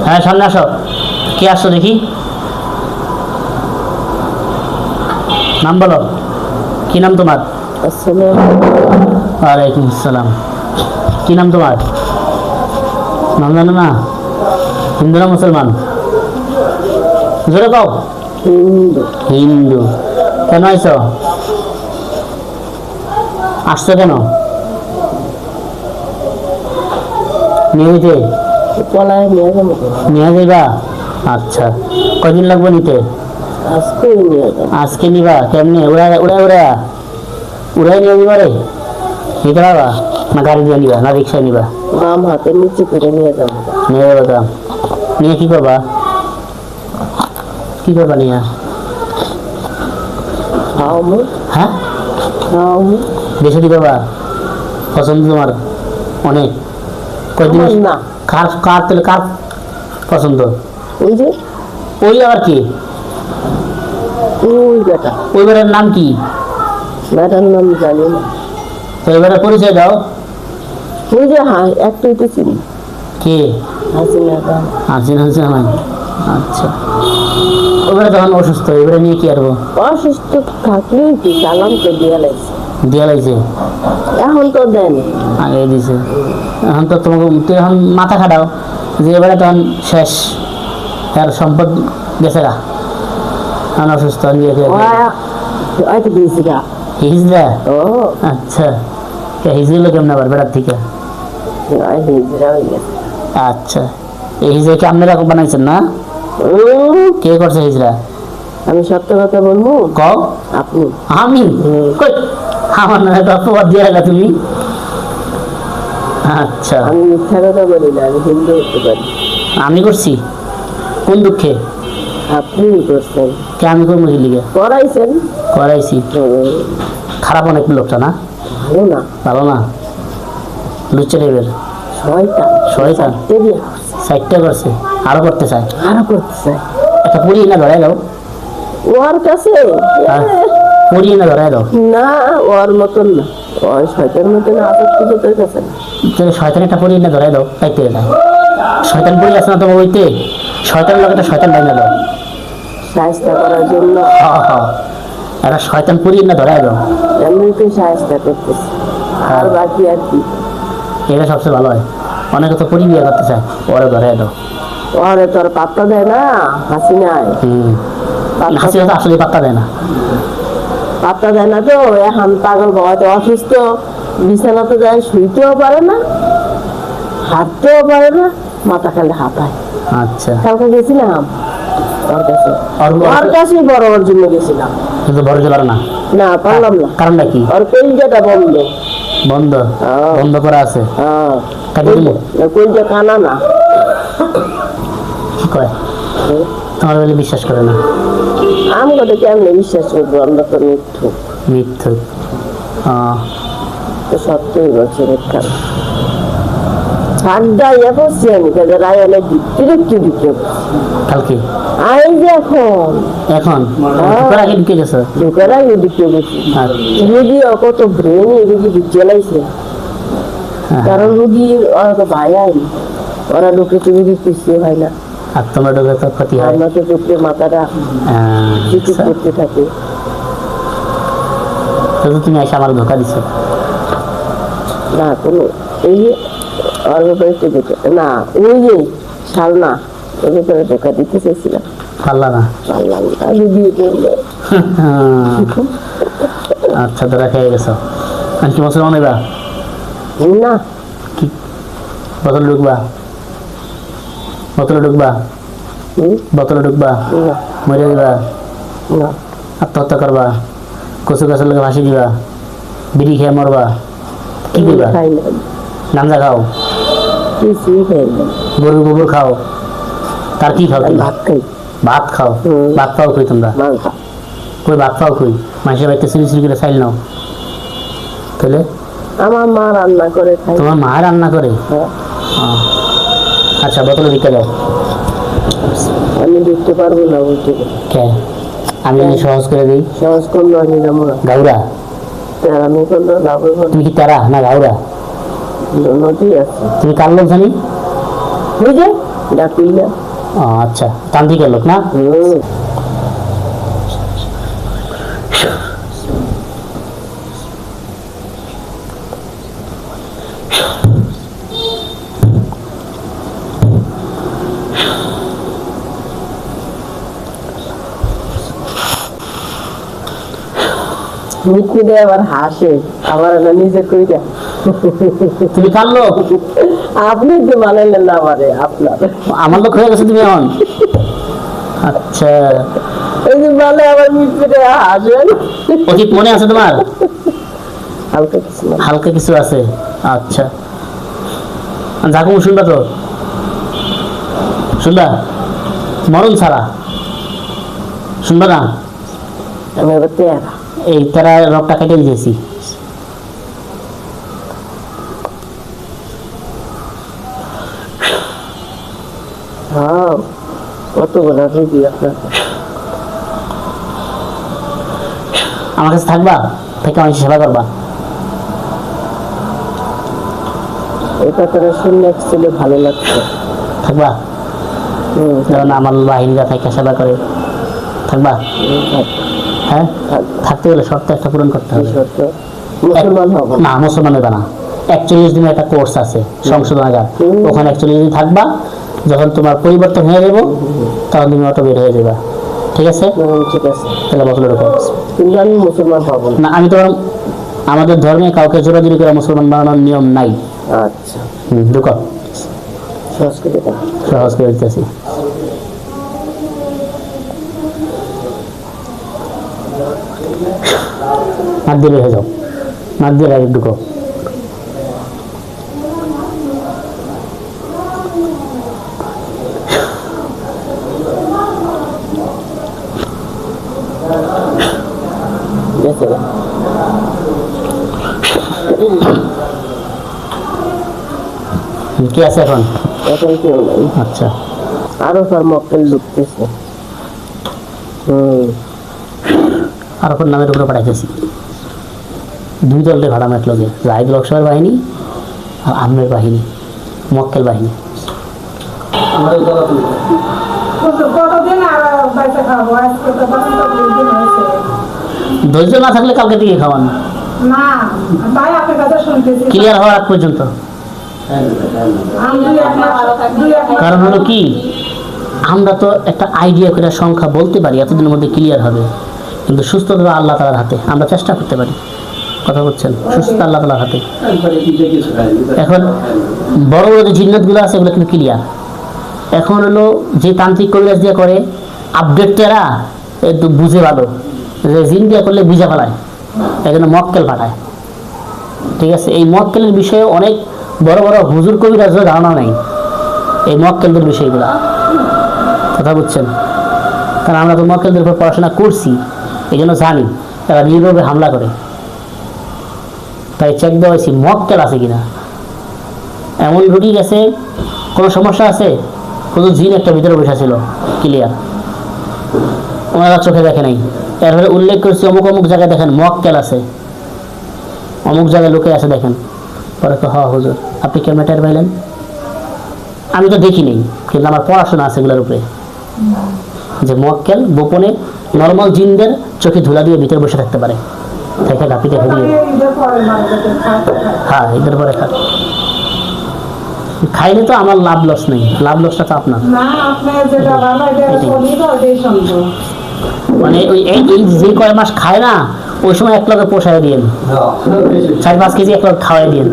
হ্যাঁ সামনে আসো। কে আসছো দেখি? নাম বলো, কি নাম তোমার? ওয়ালাইকুম আসসালাম। কি নাম তোমার? নাম জানো না? হিন্দু না মুসলমান? জোরে কও। হিন্দু। হিন্দু। কেন আইছো? আসছো কেন? নিয়ে যেতে? পলায় নিয়ে যাবো। নিয়ে যাইবা? আচ্ছা, কয়দিন লাগবে নিতে? আজকে নিয়ে যাবো। আজকে নিবা? কেমনে? উড়াই উড়াই উড়াই উড়াই নিয়ে নিবা রে? নিতে পারবা না? গাড়ি দিয়ে নিবা না রিক্সায় নিবা? বাম হাতের নিচে করে নিয়ে যাবো। নিয়ে যাবো দাম। নিয়ে কি করবা? কি করবা নিয়ে? খাওয়াবো। হ্যাঁ, খাওয়াবো। বেশি কি করবা? পছন্দ তোমার অনেক? কয়দিন? আমার না। কার কার তাহলে কার পছন্দ? ওই যে ওই আবার কি? ওই বেটা। ওই বেটার নাম কি? বেটার নাম জানি না। তো এবারে পরিচয় দাও। ওই যে হ্যাঁ একটাই তো চিনি। কে? হাসিনা খান। হাসিনা জামান। আচ্ছা, ওইবারে তখন অসুস্থ, এবারে নিয়ে কি আরবো? অসুস্থ থাকলেই কি চালান তো দিয়ে লাগছে। দিয়া লাগছে? এখন তো দেন। আগে দিছে। এখন তো তোমাকে তুই এখন মাথা খাটাও যে এবারে তখন শেষ, তার সম্পদ গেছে গা, এখন অসুস্থ নিয়ে হয়তো দিয়েছি গা। হিজড়া? ও আচ্ছা, হিজড়িল কেমন আবার বেড়ার থেকে? হিজড়া হয়ে গেছে। আচ্চ্ছা, এই হিজড়া কি আপনারা বানাইছেন না? কে করছে হিজড়া? আমি সত্য কথা বলবো। কও। আপনি। আমি? কই, আমার নামে তো অপবাদ দিয়ে রাখা তুমি। আচ্ছা, আমি মিথ্যা কথা বলি না, আমি হিন্দু হতে পারি। আমি করছি? কোন দুঃখে? আপনি করছেন। কে আমি করবো কি লিগে? করাইছেন। করাইছি? খারাপ অনেক লোকটা না? ভালো না। ভালো না? লুচ্চা টাইপের? শয়তান। শয়তান? দেবিয়া। সাইডটা করছে, আরো করতে চায়। আরো করতে চাই। একটা পুড়িয়ে না ধরাই দাও। ওর কাছে পুড়িয়ে না ধরাই দাও। না, ওর মতন না। ওই শয়তান মতন আপত্তি তো তোর কাছে না। তাহলে শয়তান একটা পুড়িয়ে না ধরাই দাও, তাইতে যায়। শয়তান পুড়িয়ে আছে না তোমার ওইতে? শয়তান লোক একটা শয়তান বাইনা দাও। সাহায্য করার জন্য একটা শয়তান পুড়িয়ে না ধরাই দাও। আমি তো সাহায্য করতেছি। আর বাকি আর কি? এটা সবচেয়ে ভালো হয়। অনেকে তো পুড়ি বিয়ে করতে চায়, ওরে ধরাই দাও। ওরে তোর পাত্তা দেয় না হাসিনায়। হাসিনা তো আসলে পাত্তা দেয় না। পাত্তা দেয় না তো এখন পাগল বাবাতে অসুস্থ, বিছানাতে যায়, শুইতেও পারে না, হাঁটতেও পারে না, মাথা খালি হাঁপায়। আচ্ছা, কালকে গেছিলাম ওর কাছে। ওর কাছে বড় ওর জন্য গেছিলাম, কিন্তু বড় যেতে পারে না। না পারলাম না। কারণটা কি? ওর কলিজাটা বন্ধ। বন্ধ? বন্ধ করা আছে? কাটি দিলে? কলিজা কানা না। কি কয়? তোমার বলে বিশ্বাস করে না? আমি কথা কেমনে বিশ্বাস করবো? আমরা তো মিথ্যু। মিথ্যুক? তো সত্যই বলছি মিথ্যা। ঠান্ডা ইয়ে করছি আমি, কাজে রায়নে বিরক্তি দিতে কালকে? আই যে এখন এখন ঢুকার আগে ঢুকে গেছে? ঢুকার আগে দিতে গেছি। রুগী কত ব্রেন রুগী চলাইছে। কারণ রুগীর ওরা তো ভাই আইনি, ওরা ঢুকে রুগীর কিছু হয় না। আর তোমার ঢুকে তো ক্ষতি হয়। আমরা তো ঢুকলে মাথাটা চিকিৎ করতে থাকে। তুমি এসে আমার ধোকা দিচ্ছ না কোনো এই ওর ব্যাপারে না, ওই যে শাল না, ওই ব্যাপারে ধোকা দিতে চাইছিলাম, পারলা না। পারলাম না, রুগী করলো। আচ্ছা, তোরা খেয়ে গেছো। আর কি মুসলমান হইবা? না, কি বোতলে ঢুকবা? বোতলে ঢুকবা? বোতলে ঢুকবা? মরে দিবা? না, আত্মহত্যা করবা? কচু গাছের লোকে ভাসি দিবা? বিড়ি খেয়ে মরবা? কি দিবা? খাই না, গাঞ্জা খাও? কিছুই খাই না। গরুর গোবর খাও? তার কি খাও? ভাত খাই। ভাত খাও? ভাত খাও কই তোমরা? মাংস। কই ভাত খাও কই? মানুষের বাড়িতে চুরি চুরি করে চাইল নাও? তাহলে আমার মা রান্না করে খাই। তোমার মা রান্না করে? আচ্ছা, বোতলে দিতে দাও। আমি দেখতে পারবো না বলতে। কে? আমি যদি সহজ করে দিই? সহজ করলো আমি যাবো না। গাউরা? আমি করলো লাভ হইব। তুমি কি তারা না গাউরা? নদী আছে। তুমি কার লোক জানি? বুঝে ডাকুই না। ও আচ্ছা, তান্ত্রিকের লোক না? মিটমিটে আবার হাসে, আবার না নিজে কইরা। তুমি কার লোক? আপনি তো মানাইলেন না আমারে, আপনার আমার লোক হয়ে গেছে তুমি এখন? আচ্ছা, এই যে বলে আবার মিটমিটে হাসেন। অতীত মনে আছে তোমার? হালকা কিছু না। হালকা কিছু আছে, আচ্ছা। যাকু শুনবা তো, শুনবা মরণ ছাড়া শুনবা না? আমি এবার তেরা এই তারা রকটা কেটে দিয়েছি। হ্যাঁ, কত বড় রুগী আপনার। আমার কাছে থাকবা, থেকে মানুষ সেবা করবা। এই কথাটা শুনলে অ্যাকচুয়ালি ভালো লাগছে। থাকবা, যেমন আমার বাহিনীরা থেকে সেবা করে। থাকবা? হ্যাঁ, থাকতে গেলে শর্ত একটা পূরণ করতে হবে। মুসলমান হব না, মুসলমান হবে না। 41 দিনের একটা কোর্স আছে সংশোধনাগার, ওখানে 41 দিন থাকবা। যখন তোমার পরিবর্তন হয়ে যাবো তখন তুমি অটো বের হয়ে যাবা, ঠিক আছে? ঠিক আছে, তাহলে বছরের উপর কিন্তু আমি মুসলমান হব না। আমি তো আমাদের ধর্মে কাউকে জোরাজুরি করে মুসলমান বানানোর নিয়ম নাই। আচ্ছা, ঢুকো, সংস্কৃতিটা সহজ করে দিতেছি। নাক দিয়ে বের হয়ে যাও, নাক দিয়ে ডাইরেক্ট ঢুকো। গেছে না? কি আছে এখন? এখন কেউ নাই, আচ্ছা, আরো সব মক্কেল ঢুকতেছে। আর ওপর নামের উপরে পাঠাইতেছি। 2 দলকে ভাড়া মেটলগে, জাহিদুল হক সাহেবের বাহিনী আর আহমের বাহিনী, মক্কেল বাহিনী। ধৈর্য না থাকলে কালকে থেকে খাওয়ান, ক্লিয়ার হওয়ার আগ পর্যন্ত। কারণ হলো কি, আমরা তো একটা আইডিয়া করে সংখ্যা বলতে পারি এতদিনের মধ্যে ক্লিয়ার হবে, কিন্তু সুস্থতা আল্লাহ তাআলার হাতে। আমরা চেষ্টা করতে পারি, কথা বলছেন, সুস্থতা আল্লাহ তাআলার হাতে। এখন বড় বড় যে জিন্নাতগুলো আছে এগুলো কিন্তু ক্লিয়ার। এখন হলো যে তান্ত্রিক কবিরাজ দিয়ে করে আপডেট টেরা একটু বুঝে ভালো, যে জিন দিয়ে করলে বুঝে ফেলায়, এই জন্য মক্কেল পাঠায়, ঠিক আছে? এই মক্কেলের বিষয়ে অনেক বড় বড় হুজুর কবিরাজের ধারণা নেই এই মক্কেলদের বিষয়গুলো, কথা বুঝছেন? কারণ আমরা তো মক্কেলদের উপর পড়াশোনা করছি, এই জন্য জানি তারা নির্ভরভাবে হামলা করে। তাই চেক দেওয়া হয়েছি মক্কেল আছে কিনা। এমন রুগী গেছে, কোনো সমস্যা আছে, শুধু জিন একটা ভিতরে বসা ছিল, ক্লিয়ার, ওনারা চোখে দেখে নাই। এরপরে উল্লেখ করছি অমুক অমুক জায়গায় দেখেন মক্কেল আছে, অমুক জায়গায় লোকে আছে দেখেন। পরে তো হ্যাঁ হুজুর, আপনি কেমন টের পাইলেন? আমি তো দেখি নেই, কিন্তু আমার পড়াশোনা আছে এগুলোর উপরে, যে মক্কেল গোপনে নর্মাল জিনদের চোখে ধুলা দিয়ে ভিতরে বসে থাকতে পারে, থেকে ধাপিতে ঘুরিয়ে। হ্যাঁ, এদের পরে খাইলে তো আমার লাভ লস নেই, লাভ লসটা তো আপনার। মানে ওই এই যে কয় মাস খায় না, ওই সময় 1 লগে পোষায় দিন, 4-5 কেজি 1 লগে খাওয়াই দিন।